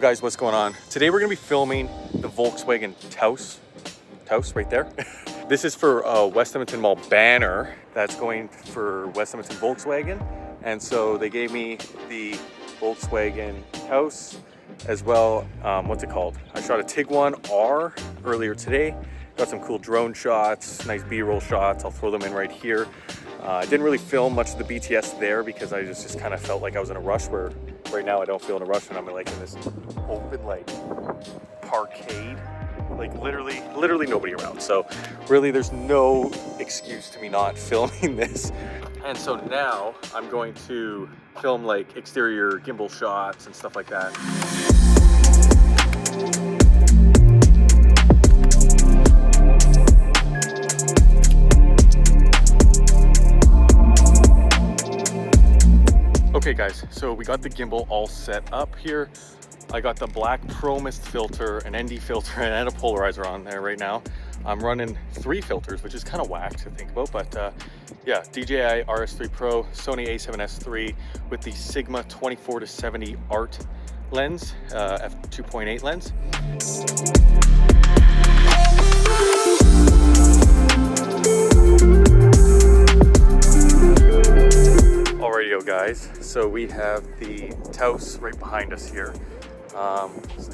guys, what's going on? Today we're gonna be filming the Volkswagen Taos right there. This is for a West Edmonton Mall banner that's going for West Edmonton Volkswagen. And so they gave me the Volkswagen Taos as well. What's it called? I shot a Tiguan R earlier today. Got some cool drone shots, nice B-roll shots. I'll throw them in right here. I didn't really film much of the BTS there because I just kind of felt like I was in a rush, where right now I don't feel in a rush and I'm like in this open like parkade, like literally nobody around. So really there's no excuse to me not filming this. And so now I'm going to film like exterior gimbal shots and stuff like that. Okay guys, so we got the gimbal all set up here. I got the black Pro Mist filter, an ND filter, and a polarizer on there right now. I'm running 3 filters, which is kind of whack to think about, but yeah, DJI RS3 Pro, Sony a7S III with the Sigma 24-70 art lens, f2.8 lens. Alrighty guys, so we have the Taos right behind us here.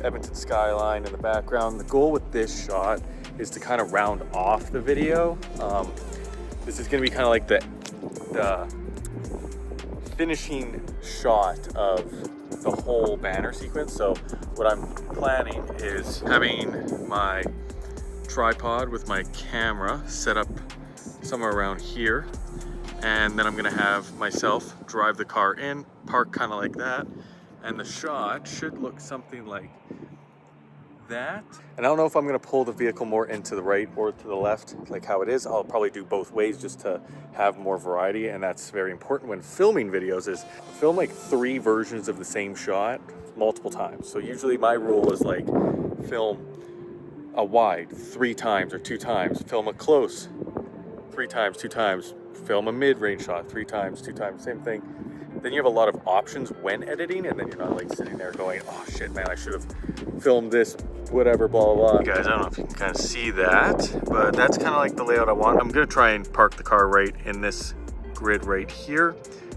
Edmonton skyline in the background. The goal with this shot is to kind of round off the video. This is going to be kind of like the finishing shot of the whole banner sequence. So what I'm planning is having my tripod with my camera set up somewhere around here, and then I'm gonna have myself drive the car in, park kind of like that, and the shot should look something like that. And I don't know if I'm gonna pull the vehicle more into the right or to the left like how it is. I'll probably do both ways just to have more variety, and that's very important when filming videos, is film like 3 versions of the same shot multiple times. So usually my rule is like film a wide 3 times or 2 times, film a close 3 times, 2 times, film a mid-range shot 3 times, 2 times, same thing. Then you have a lot of options when editing, and then you're not like sitting there going, oh shit man, I should have filmed this, whatever, blah blah blah. Guys, I don't know if you can kind of see that, but that's kind of like the layout I want. I'm gonna try and park the car right in this grid right here,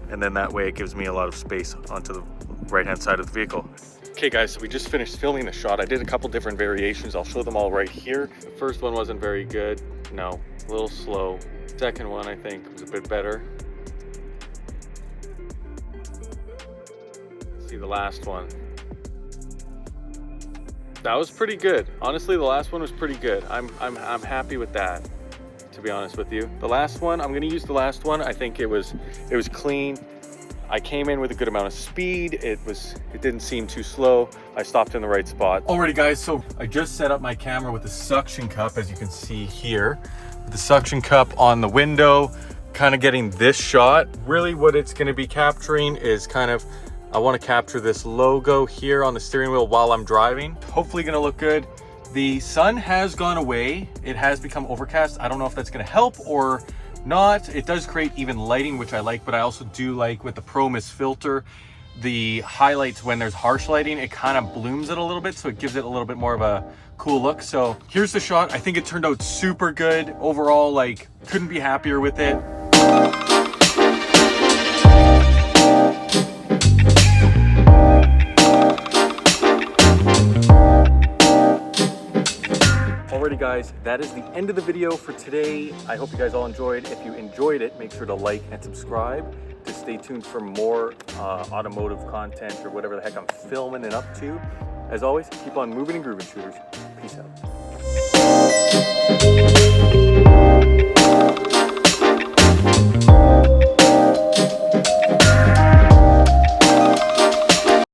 and then that way it gives me a lot of space onto the right hand side of the vehicle. Okay guys, so we just finished filming the shot. I did a couple different variations. I'll show them all right here. The first one wasn't very good. No, a little slow. Second one I think was a bit better. See the last one. That was pretty good. Honestly, the last one was pretty good. I'm happy with that, to be honest with you. The last one, I'm gonna use the last one. I think it was clean. I came in with a good amount of speed. It didn't seem too slow. I stopped in the right spot. Alrighty guys, so I just set up my camera with the suction cup, as you can see here. The suction cup on the window, kind of getting this shot. Really what it's gonna be capturing is kind of, I want to capture this logo here on the steering wheel while I'm driving. Hopefully gonna look good. The sun has gone away. It has become overcast. I don't know if that's gonna help or not. It does create even lighting, which I like, but I also do like with the Pro Mist filter, the highlights when there's harsh lighting, it kind of blooms it a little bit, so it gives it a little bit more of a cool look. So here's the shot. I think it turned out super good. Overall, like, couldn't be happier with it. Alrighty guys, that is the end of the video for today. I hope you guys all enjoyed. If you enjoyed it, make sure to like and subscribe to stay tuned for more automotive content or whatever the heck I'm filming and up to. As always, keep on moving and grooving, shooters. Peace out.